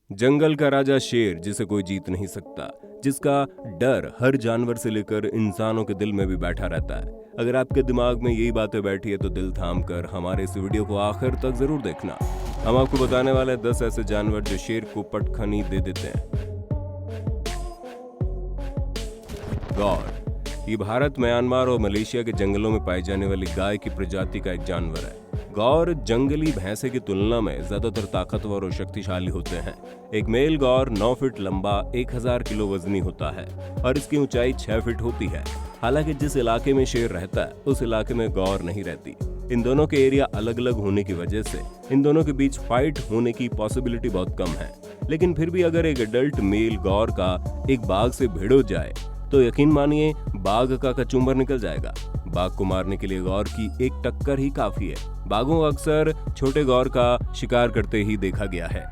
जंगल का राजा शेर जिसे कोई जीत नहीं सकता, जिसका डर हर जानवर से लेकर इंसानों के दिल में भी बैठा रहता है। अगर आपके दिमाग में यही बातें बैठी है तो दिल थाम कर हमारे इस वीडियो को आखिर तक जरूर देखना। हम आपको बताने वाले हैं 10 ऐसे जानवर जो शेर को पटखनी दे देते हैं। गौर, ये भारत, म्यांमार और मलेशिया के जंगलों में पाई जाने वाली गाय की प्रजाति का एक जानवर है। गौर जंगली भैंसे की तुलना में ज्यादातर ताकतवर और शक्तिशाली होते हैं। एक मेल गौर 9 फीट लंबा, 1000 किलो वजनी होता है और इसकी ऊंचाई 6 फीट होती है। हालांकि जिस इलाके में शेर रहता है उस इलाके में गौर नहीं रहती। इन दोनों के एरिया अलग अलग होने की वजह से इन दोनों के बीच फाइट होने की पॉसिबिलिटी बहुत कम है। लेकिन फिर भी अगर एक एडल्ट मेल गौर का एक बाघ से भिड़ जाए तो यकीन मानिए बाघ का कचूमर निकल जाएगा। बाघ को मारने के लिए गौर की एक टक्कर ही काफी है। बाघों को अक्सर छोटे गौर का शिकार करते ही देखा गया है।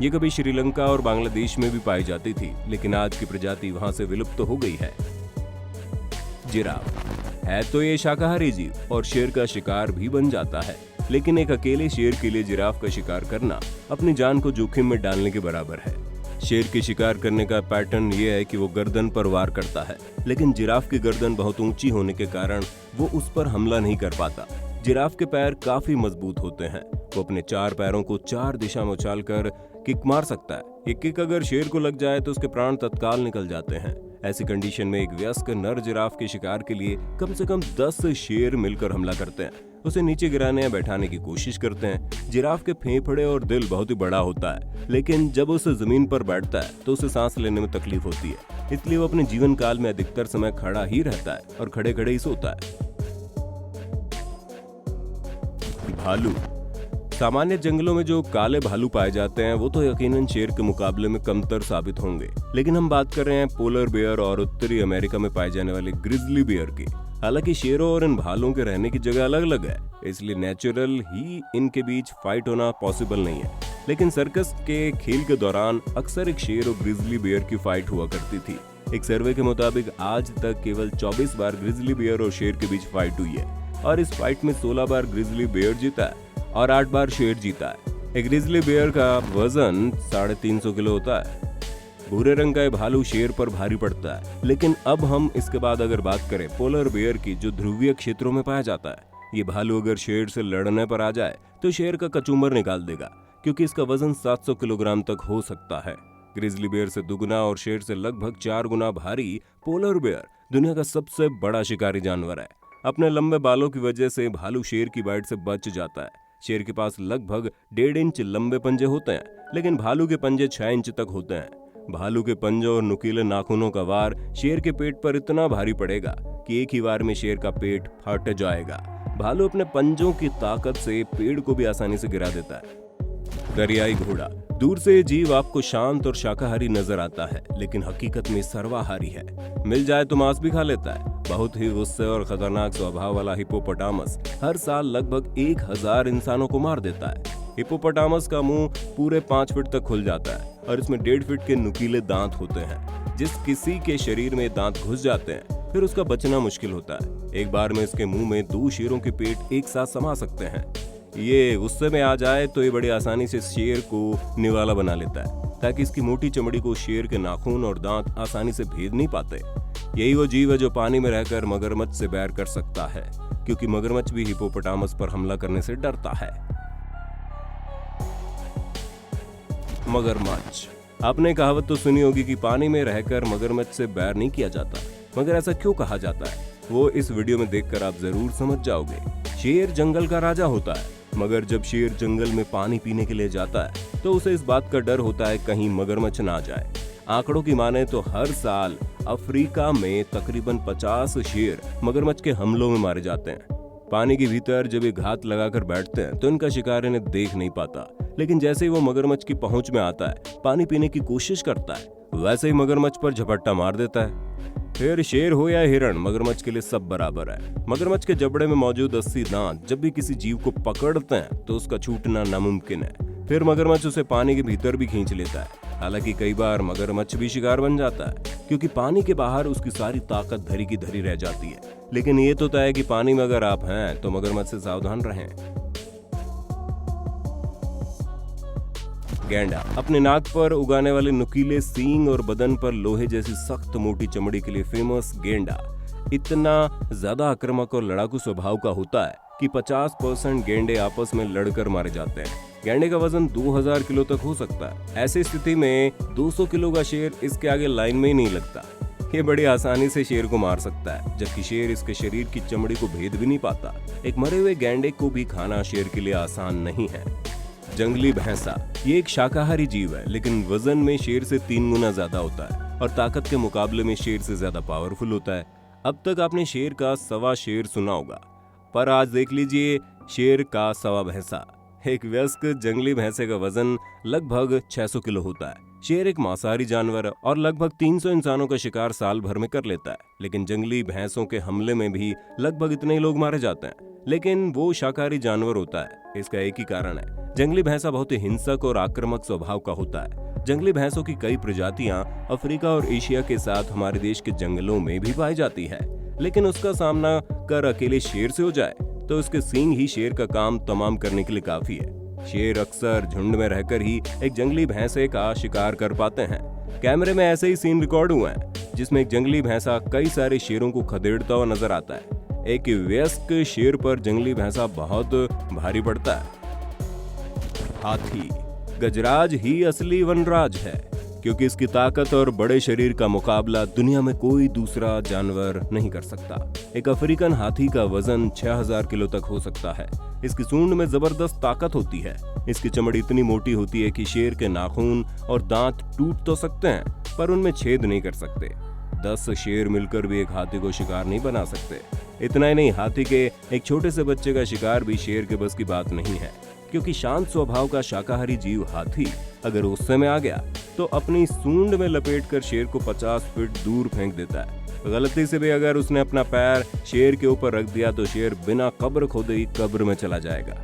ये कभी श्रीलंका और बांग्लादेश में भी पाई जाती थी, लेकिन आज की प्रजाति वहां से विलुप्त हो गई है। जिराफ है तो ये शाकाहारी जीव और शेर का शिकार भी बन जाता है, लेकिन एक अकेले शेर के लिए जिराफ का शिकार करना अपनी जान को जोखिम में डालने के बराबर है। शेर के शिकार करने का पैटर्न ये है कि वो गर्दन पर वार करता है, लेकिन जिराफ की गर्दन बहुत ऊंची होने के कारण वो उस पर हमला नहीं कर पाता। जिराफ के पैर काफी मजबूत होते हैं। वो अपने 4 पैरों को 4 दिशा में उछालकर किक मार सकता है। ये किक अगर शेर को लग जाए तो उसके प्राण तत्काल निकल जाते हैं। ऐसी कंडीशन में एक वयस्क नर जिराफ के शिकार के लिए कम से कम 10 शेर मिलकर हमला करते हैं। उसे नीचे गिराने या बैठाने की कोशिश करते हैं। जिराफ के फेफड़े और दिल बहुत ही बड़ा होता है, लेकिन जब उसे जमीन पर बैठता है तो उसे सांस लेने में तकलीफ होती है। इसलिए वो अपने जीवन काल में अधिकतर समय खड़ा ही रहता है और खड़े खड़े ही सोता है। भालू, सामान्य जंगलों में जो काले भालू पाए जाते हैं वो तो यकीनन शेर के मुकाबले में कमतर साबित होंगे, लेकिन हम बात कर रहे हैं पोलर बेयर और उत्तरी अमेरिका में पाए जाने वाले ग्रिजली बेयर की। हालांकि शेरों और इन भालुओं के रहने की जगह अलग अलग है, इसलिए नेचुरल ही इनके बीच फाइट होना पॉसिबल नहीं है। लेकिन सर्कस के खेल के दौरान अक्सर एक शेर और ग्रिजली बेयर की फाइट हुआ करती थी। एक सर्वे के मुताबिक आज तक केवल 24 बार ग्रिजली बेयर और शेर के बीच फाइट हुई है और इस फाइट में 16 बार ग्रिजली बेयर जीता है और 8 बार शेर जीता है। एक ग्रिजली बेयर का वजन 350 किलो होता है। भूरे रंग का ये भालू शेर पर भारी पड़ता है। लेकिन अब हम इसके बाद अगर बात करें पोलर बेयर की, जो ध्रुवीय क्षेत्रों में पाया जाता है। ये भालू अगर शेर से लड़ने पर आ जाए तो शेर का कचूमर निकाल देगा, क्योंकि इसका वजन 700 किलोग्राम तक हो सकता है। ग्रिजली बेयर से दुगुना और शेर से लगभग 4 गुना भारी पोलर बेयर दुनिया का सबसे बड़ा शिकारी जानवर है। अपने लंबे बालों की वजह से भालू शेर की बाइट से बच जाता है। शेर के पास लगभग 1.5 इंच लंबे पंजे होते हैं, लेकिन भालू के पंजे 6 इंच तक होते हैं। भालू के पंजों और नुकीले नाखूनों का वार शेर के पेट पर इतना भारी पड़ेगा कि एक ही वार में शेर का पेट फट जाएगा। भालू अपने पंजों की ताकत से पेड़ को भी आसानी से गिरा देता है। दरियाई घोड़ा, दूर से जीव आपको शांत और शाकाहारी नजर आता है, लेकिन हकीकत में सर्वाहारी है। मिल जाए तो मांस भी खा लेता है। बहुत ही गुस्से और खतरनाक स्वभाव वाला हिप्पोपोटामस हर साल लगभग 1000 इंसानों को मार देता है। हिप्पोपोटामस का मुंह पूरे 5 फीट तक खुल जाता है और इसमें 1.5 फीट के नुकीले दांत होते हैं। जिस किसी के शरीर में दांत घुस जाते हैं फिर उसका बचना मुश्किल होता है। एक बार में इसके मुंह में 2 शेरों के पेट एक साथ समा सकते हैं। ये गुस्से में आ जाए तो ये बड़ी आसानी से शेर को निवाला बना लेता है, ताकि इसकी मोटी चमड़ी को शेर के नाखून और दांत आसानी से भेद नहीं पाते। यही वो जीव है जो पानी में रहकर मगरमच्छ से बैर कर सकता है, क्योंकि मगरमच्छ भी हिप्पोपोटामस पर हमला करने से डरता है। मगरमच्छ, आपने कहावत तो सुनी होगी कि पानी में रहकर मगरमच्छ से बैर नहीं किया जाता, मगर ऐसा क्यों कहा जाता है वो इस वीडियो में देखकर आप जरूर समझ जाओगे। शेर जंगल का राजा होता है, मगर जब शेर जंगल में पानी पीने के लिए जाता है तो उसे इस बात का डर होता है कहीं मगरमच्छ ना जाए। आंकड़ों की माने तो हर साल अफ्रीका में तकरीबन 50 शेर मगरमच्छ के हमलों में मारे जाते हैं। पानी के भीतर जब ये घात लगाकर बैठते हैं तो इनका शिकार इन्हें देख नहीं पाता, लेकिन जैसे ही वो मगरमच्छ की पहुंच में आता है, पानी पीने की कोशिश करता है, वैसे ही मगरमच्छ पर झपट्टा मार देता है। फिर शेर हो या हिरण, मगरमच्छ के लिए सब बराबर है। मगरमच्छ के जबड़े में मौजूद 80 दांत जब भी किसी जीव को पकड़ते हैं तो उसका छूटना नामुमकिन है। फिर मगरमच्छ उसे पानी के भीतर भी खींच लेता है। हालांकि कई बार मगरमच्छ भी शिकार बन जाता है, क्योंकि पानी के बाहर उसकी सारी ताकत धरी की धरी रह जाती है। लेकिन ये तो तय है कि पानी में अगर आप हैं तो मगरमच्छ से सावधान रहें। गैंडा अपने नाक पर उगाने वाले नुकीले सींग और बदन पर लोहे जैसी सख्त मोटी चमड़ी के लिए फेमस गेंडा इतना ज्यादा आक्रामक और लड़ाकू स्वभाव का होता है कि 50% गेंडे आपस में लड़कर मारे जाते हैं। गैंडे का वजन 2000 किलो तक हो सकता है। ऐसी स्थिति में 200 किलो का शेर इसके आगे लाइन में ही नहीं लगता। ये बड़ी आसानी से शेर को मार सकता है, जबकि शेर इसके शरीर की चमड़ी को भेद भी नहीं पाता। एक मरे हुए गैंडे को भी खाना शेर के लिए आसान नहीं है। जंगली भैंसा ये एक शाकाहारी जीव है, लेकिन वजन में शेर से 3 गुना ज्यादा होता है और ताकत के मुकाबले में शेर से ज्यादा पावरफुल होता है। अब तक आपने शेर का सवा शेर सुना होगा, पर आज देख लीजिए शेर का सवा भैंसा। एक वयस्क जंगली भैंसे का वजन लगभग 600 किलो होता है। शेर एक मांसाहारी जानवर है और लगभग 300 इंसानों का शिकार साल भर में कर लेता है, लेकिन जंगली भैंसों के हमले में भी लगभग इतने ही लोग मारे जाते हैं। लेकिन वो शाकाहारी जानवर होता है, इसका एक ही कारण है, जंगली भैंसा बहुत ही हिंसक और आक्रामक स्वभाव का होता है। जंगली भैंसों की कई प्रजातियां अफ्रीका और एशिया के साथ हमारे देश के जंगलों में भी पाई जाती है, लेकिन उसका सामना कर अकेले शेर से हो जाए तो उसके सींग ही शेर का काम तमाम करने के लिए काफी है। शेर अक्सर झुंड में रहकर ही एक जंगली भैंसे का शिकार कर पाते हैं। कैमरे में ऐसे ही सीन रिकॉर्ड हुए हैं जिसमें एक जंगली भैंसा कई सारे शेरों को खदेड़ता हुआ नजर आता है। एक वयस्क शेर पर जंगली भैंसा बहुत भारी पड़ता है। हाथी गजराज ही असली वनराज है, क्योंकि इसकी ताकत और बड़े शरीर का मुकाबला दुनिया में कोई दूसरा जानवर नहीं कर सकता। एक अफ्रीकन हाथी का वजन 6000 किलो तक हो सकता है। इसकी सूंड में जबरदस्त ताकत होती है। इसकी चमड़ी इतनी मोटी होती है कि शेर के नाखून और दांत टूट तो सकते हैं, पर उनमें छेद नहीं कर सकते। 10 शेर मिलकर भी एक हाथी को शिकार नहीं बना सकते। इतना ही नहीं, हाथी के एक छोटे से बच्चे का शिकार भी शेर के बस की बात नहीं है, क्योंकि शांत स्वभाव का शाकाहारी जीव हाथी अगर गुस्से में आ गया तो अपनी सूंड में लपेटकर शेर को 50 फीट दूर फेंक देता है। गलती से भी अगर उसने अपना पैर शेर के ऊपर रख दिया तो शेर बिना कब्र खोदे ही कब्र में चला जाएगा।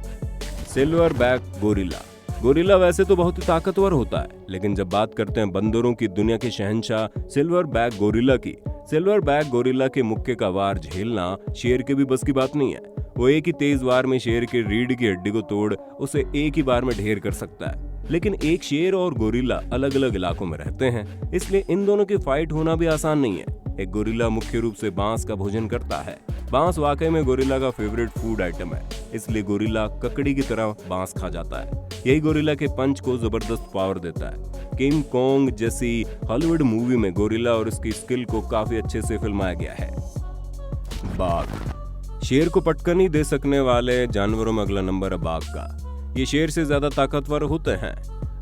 Silver back gorilla. गोरिल्ला वैसे तो बहुत ही ताकतवर होता है, लेकिन जब बात करते हैं बंदरों की दुनिया के शहंशाह सिल्वर बैक गोरिल्ला की, सिल्वर बैक गोरिल्ला के मुक्के का वार झेलना शेर के भी बस की बात नहीं है। वो एक ही तेज वार में शेर के रीढ़ की हड्डी को तोड़ उसे एक ही बार में ढेर कर सकता है। लेकिन एक शेर और गोरिल्ला अलग अलग इलाकों में रहते हैं, इसलिए इन दोनों की फाइट होना भी आसान नहीं है। एक गोरिल्ला मुख्य रूप से बांस का भोजन करता है। बांस वाकई में गोरिल्ला का फेवरेट फूड आइटम है, इसलिए गोरिल्ला ककड़ी की तरह बांस खा जाता है। यही गोरिल्ला के पंच को जबरदस्त पावर देता है। किंग कॉन्ग जैसी हॉलीवुड मूवी में गोरिल्ला और उसकी स्किल को काफी अच्छे से फिल्माया गया है। बाघ शेर को पटकनी दे सकने वाले जानवरों में अगला नंबर है बाघ का। ये शेर से ज्यादा ताकतवर होते हैं।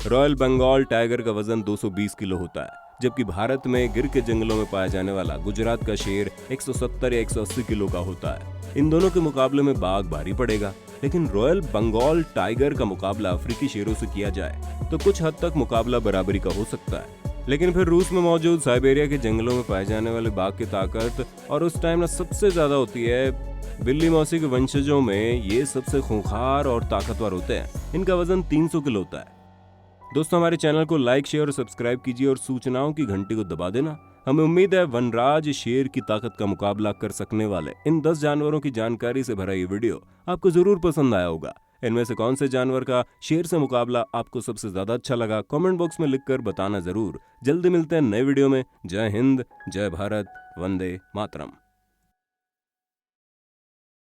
रॉयल बंगाल टाइगर का वजन 220 किलो होता है, जबकि भारत में गिर के जंगलों में पाया जाने वाला गुजरात का शेर 170 या 180 किलो का होता है। इन दोनों के मुकाबले में बाघ भारी पड़ेगा, लेकिन रॉयल बंगाल टाइगर का मुकाबला अफ्रीकी शेरों से किया जाए तो कुछ हद तक मुकाबला बराबरी का हो सकता है। लेकिन फिर रूस में मौजूद साइबेरिया के जंगलों में पाए जाने वाले बाघ की ताकत और उस टाइम सबसे ज्यादा होती है। बिल्ली मौसी के वंशजों में ये सबसे खूंखार और ताकतवर होते हैं। इनका वजन 300 किलो होता है। दोस्तों, हमारे चैनल को लाइक, शेयर और सब्सक्राइब कीजिए और सूचनाओं की घंटी को दबा देना। हमें उम्मीद है वनराज शेर की ताकत का मुकाबला कर सकने वाले इन 10 जानवरों की जानकारी से भरा ये वीडियो आपको जरूर पसंद आया होगा। इनमें से कौन से जानवर का शेर से मुकाबला आपको सबसे ज्यादा अच्छा लगा, कमेंट बॉक्स में लिखकर बताना जरूर। जल्दी मिलते हैं नए वीडियो में। जय हिंद, जय भारत, वंदे मातरम।